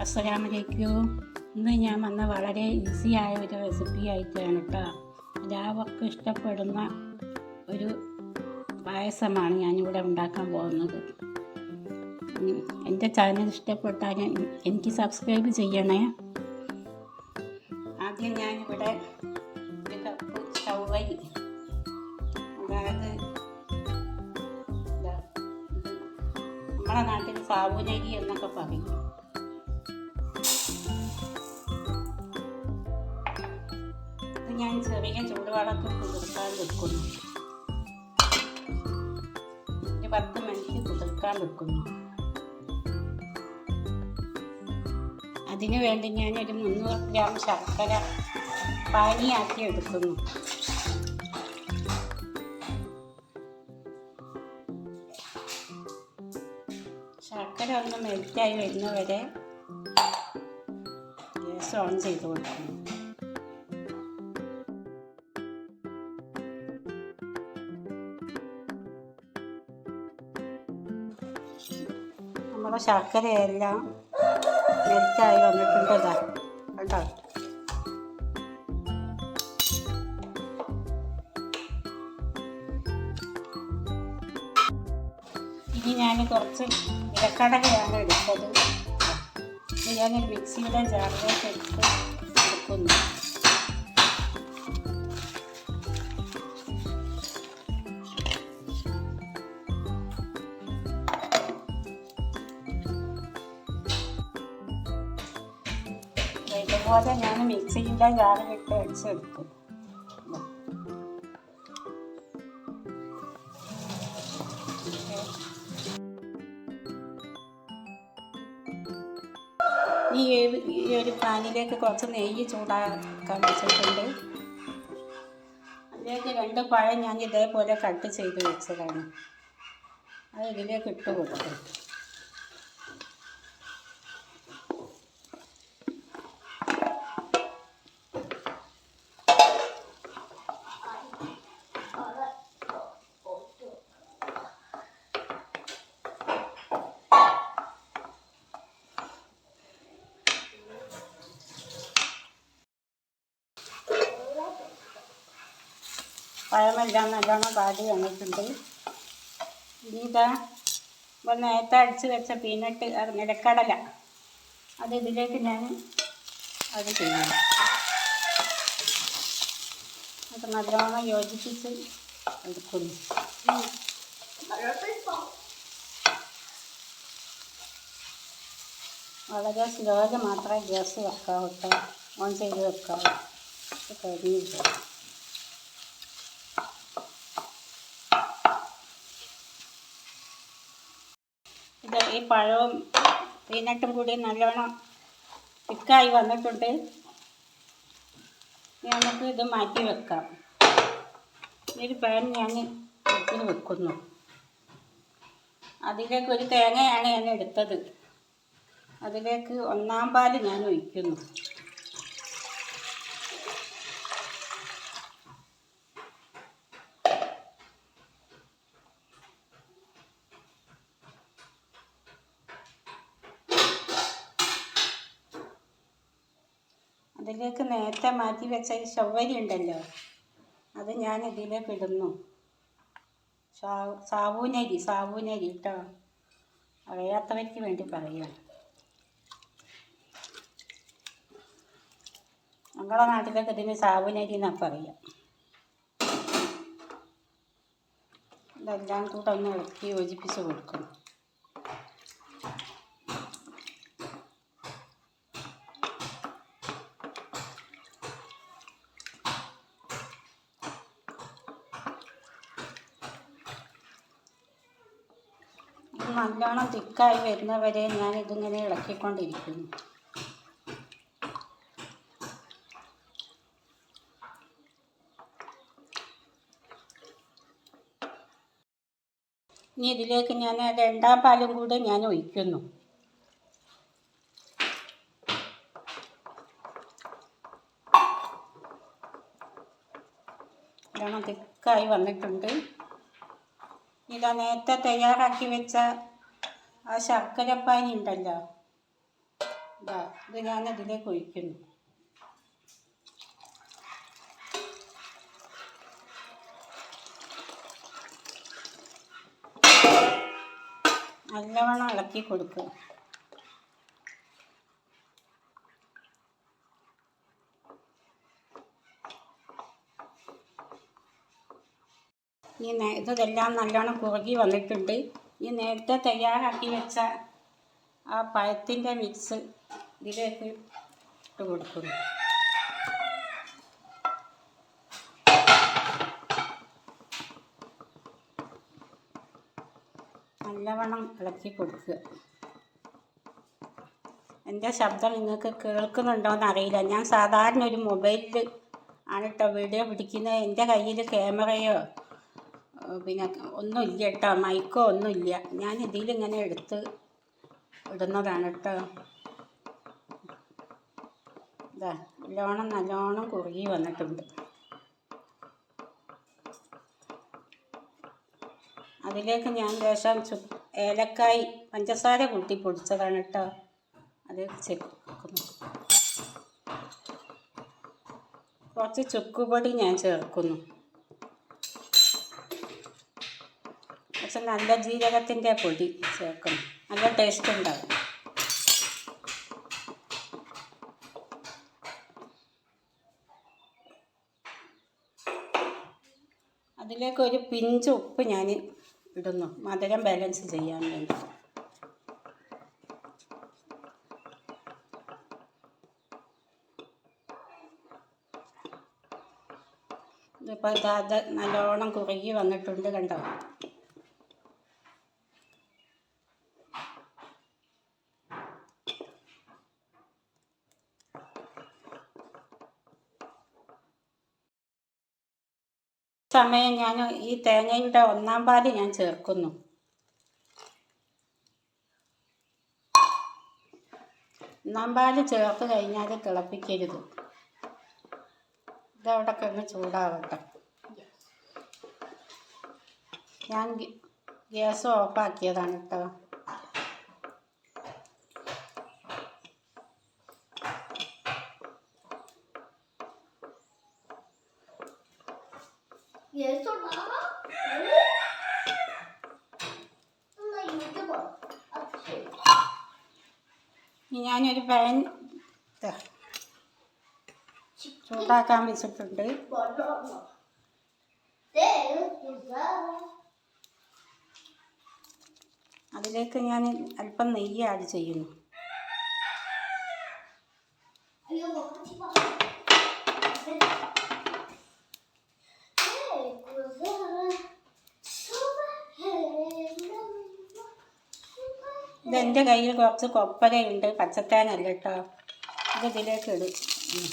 അസ്സലാമലൈക്കും. ഇന്ന് ഞാൻ വന്ന വളരെ ഈസി ആയ ഒരു റെസിപ്പി ആയിട്ടാണ് കേട്ടോ. എല്ലാവർക്കും ഇഷ്ടപ്പെടുന്ന ഒരു പായസമാണ് ഞാനിവിടെ ഉണ്ടാക്കാൻ പോകുന്നത്. എൻ്റെ ചാനൽ ഇഷ്ടപ്പെട്ടാൽ എനിക്ക് സബ്സ്ക്രൈബ് ചെയ്യണേ. ആദ്യം ഞാനിവിടെ ഒരു കപ്പ് ചവ്വരി, അതായത് നമ്മളെ നാട്ടിൽ സാബുനരി എന്നൊക്കെ പറയും. ഇത് ഞാൻ ചെറിയ ചൂടുവെള്ളത്തിൽ കുതിർക്കാൻ വെക്കുന്നു. ഒരു 10 മിനിറ്റ് കുതിർക്കാൻ വെക്കുന്നു. അതിനു വേണ്ടി ഞാനൊരു 300 ഗ്രാം ശർക്കര പാനിയാക്കി എടുക്കുന്നു. ശർക്കര ഒന്ന് മെൽറ്റായി വരുന്നവരെ ഗ്യാസ് ഓൺ ചെയ്ത് കൊടുക്കുന്നു. നമ്മുടെ ശർക്കരയെല്ലാം മെൽറ്റായി വന്നിട്ടുണ്ട്. കേട്ടോ, ഇനി ഞാൻ കുറച്ച് നിലക്കടലയാണ് എടുത്തത്. ഇത് ഞാനൊരു മിക്സിയുടെ ജാറിലേക്ക് എടുക്കുന്നു. ഇതുപോലെ ഞാൻ മിക്സിയുടെ ജാറിലിട്ട് അടിച്ചെടുക്കും. ഈ ഒരു പാനിലേക്ക് കുറച്ച് നെയ്യ് ചൂടാക്കാൻ വെച്ചിട്ടുണ്ട്. അതിലേക്ക് 2 പഴം ഞാൻ ഇതേപോലെ കട്ട് ചെയ്ത് വെച്ചതാണ്. അത് ഇതിലേക്ക് ഇട്ട് കൊടുക്കും. പഴമെല്ലാം നല്ലോണം പാടി വന്നിട്ടുണ്ട്. ഇനി ഇതാ നേരത്തെ അടിച്ച് വെച്ച പീനട്ട് നിലക്കടല അത് ഇതിലേക്ക് ഞാൻ അത് ചെയ്യണം. അത് നല്ലോണം യോജിപ്പിച്ച് എടുക്കുന്നു. വളരെ സ്ലോയിൽ മാത്രമേ ഗ്യാസ് വെക്കാവൂ കേട്ടോ. ഓൺ ചെയ്ത് വെക്കാവൂ. കരിയില്ല. ഇത് ഈ പഴവും പീനട്ടും കൂടി നല്ലോണം തിക്കായി വന്നിട്ടുണ്ട്. നമുക്ക് ഇത് മാറ്റി വെക്കാം. ഒരു പാൻ ഞാൻ ഇതിൽ വെക്കുന്നു. അതിലേക്ക് ഒരു തേങ്ങയാണ് ഞാൻ എടുത്തത്. അതിലേക്ക് 1/4 പാൽ ഞാൻ ഒഴിക്കുന്നു. അതിലേക്ക് നേരത്തെ മാറ്റി വെച്ച ഈ ചവ്വരി ഉണ്ടല്ലോ, അത് ഞാൻ ഇതിലേക്ക് ഇടുന്നു. സാബുനരി കേട്ടോ, അറിയാത്തവർക്ക് വേണ്ടി പറയാം. ഞങ്ങളുടെ നാട്ടിലൊക്കെ ഇതിന് സാബുനരി എന്നാണ് പറയാം. ഇതെല്ലാം കൂടെ ഒന്ന് ഇളക്കി യോജിപ്പിച്ച് കൊടുക്കണം. നല്ലോണം തിക്കായി വരുന്നവരെ ഞാൻ ഇതിങ്ങനെ ഇളക്കിക്കൊണ്ടിരിക്കുന്നു. ഇനി ഇതിലേക്ക് ഞാൻ 2/2 പാലും കൂടെ ഞാൻ ഒഴിക്കുന്നു. നല്ലോണം തിക്കായി വന്നിട്ടുണ്ട്. ഇതാ നേരത്തെ തയ്യാറാക്കി വെച്ച ആ ശർക്കരപ്പാനി ഉണ്ടല്ലോ, ഇത് ഞാൻ അതിലേക്ക് ഒഴിക്കുന്നു. നല്ലവണ്ണം ഇളക്കി കൊടുക്കുക. ഇതെല്ലാം നല്ലോണം കുറുകി വന്നിട്ടുണ്ട്. ഈ നേരത്തെ തയ്യാറാക്കി വെച്ച ആ പഴത്തിൻ്റെ മിക്സ് ഇതിലേക്ക് ഇട്ട് കൊടുക്കുന്നു. നല്ലവണ്ണം ഇളക്കി കൊടുക്കുക. എൻ്റെ ശബ്ദം നിങ്ങൾക്ക് കേൾക്കുന്നുണ്ടോയെന്ന് അറിയില്ല. ഞാൻ സാധാരണ ഒരു മൊബൈലിൽ ആണ് കേട്ടോ വീഡിയോ പിടിക്കുന്നത്. എൻ്റെ കയ്യിൽ ക്യാമറയോ പിന്നെ ഒന്നുമില്ല കേട്ടോ, മൈക്കോ ഒന്നുമില്ല. ഞാൻ ഇതിലിങ്ങനെ എടുത്ത് ഇടുന്നതാണ് കേട്ടോ. നല്ലോണം കുറുകി വന്നിട്ടുണ്ട്. അതിലേക്ക് ഞാൻ ലേശം ഏലക്കായ് പഞ്ചസാര കൂട്ടി പൊടിച്ചതാണ് കേട്ടോ, അത് ചേർക്കുന്നു. കുറച്ച് ചുക്കുപൊടി ഞാൻ ചേർക്കുന്നു. കുറച്ച് നല്ല ജീരകത്തിൻ്റെ പൊടി ചേർക്കുന്നു. നല്ല ടേസ്റ്റ് ഉണ്ടാകും. അതിലേക്ക് ഒരു പിഞ്ച് ഉപ്പ് ഞാൻ ഇടുന്നു, മധുരം ബാലൻസ് ചെയ്യാൻ വേണ്ടി. ഇതിപ്പോൾ അത് നല്ലോണം കുറുകി വന്നിട്ടുണ്ട് കണ്ടോ. സമയം ഞാൻ ഈ തേങ്ങയുടെ 1-ാം പാല് ഞാൻ ചേർക്കുന്നു. 1-ാം പാല് ചേർത്ത് കഴിഞ്ഞാൽ തിളപ്പിക്കരുത്. ഇതവിടെ കിടന്ന് ചൂടാവട്ടെ. ഞാൻ ഗ്യാസ് ഓഫാക്കിയതാണ് കേട്ടോ. ഞാനൊരു പാൻ ചൂടാക്കാൻ വെച്ചിട്ടുണ്ട്. അതിലേക്ക് ഞാൻ അല്പം നെയ്യ് ആഡ് ചെയ്യുന്നു. ഇതെൻ്റെ കയ്യിൽ കുറച്ച് കൊപ്പരയുണ്ട്, പച്ചത്തേങ്ങ അല്ല കേട്ടോ. ഇത് ഇതിലേക്ക് എടുക്കുന്നു.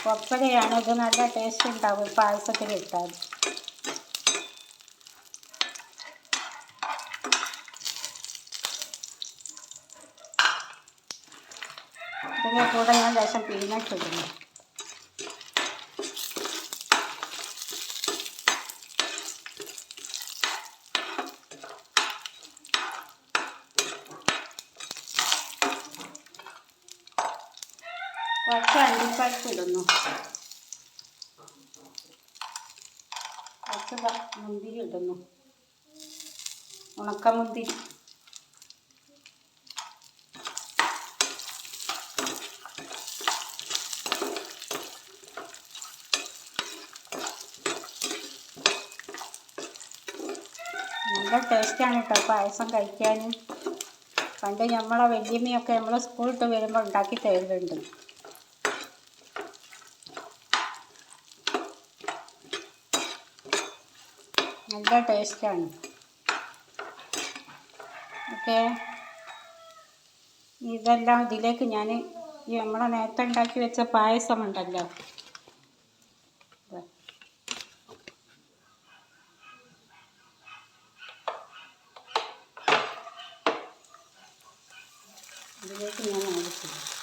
കൊപ്പരയാണ്, ഇത് നല്ല ടേസ്റ്റ് ഉണ്ടാവും പായസത്തിൽ ഇട്ടാൽ. ഇതിൻ്റെ കൂടെ ഞാൻ ലേശം പീനട്ട് ഇടുന്നു. കുറച്ച് അണ്ടിപ്പരിപ്പ് ഇടുന്നു. കുറച്ച് മുന്തിരി ഇടുന്നു, ഉണക്കമുന്തിരി. നല്ല ടേസ്റ്റാണ് കേട്ടോ പായസം കഴിക്കാൻ. പണ്ട് നമ്മളെ വല്യമ്മയൊക്കെ നമ്മൾ സ്കൂളിട്ട് വരുമ്പോൾ ഉണ്ടാക്കി തരുന്നുണ്ട്. നല്ല ടേസ്റ്റാണ്. ഓക്കെ, ഇതെല്ലാം ഇതിലേക്ക് ഞാൻ ഈ നമ്മളെ നേരത്തെ ഉണ്ടാക്കി വെച്ച പായസം ഉണ്ടല്ലോ, ഇതിലേക്ക് ഞാൻ ആഡ് ചെയ്യും.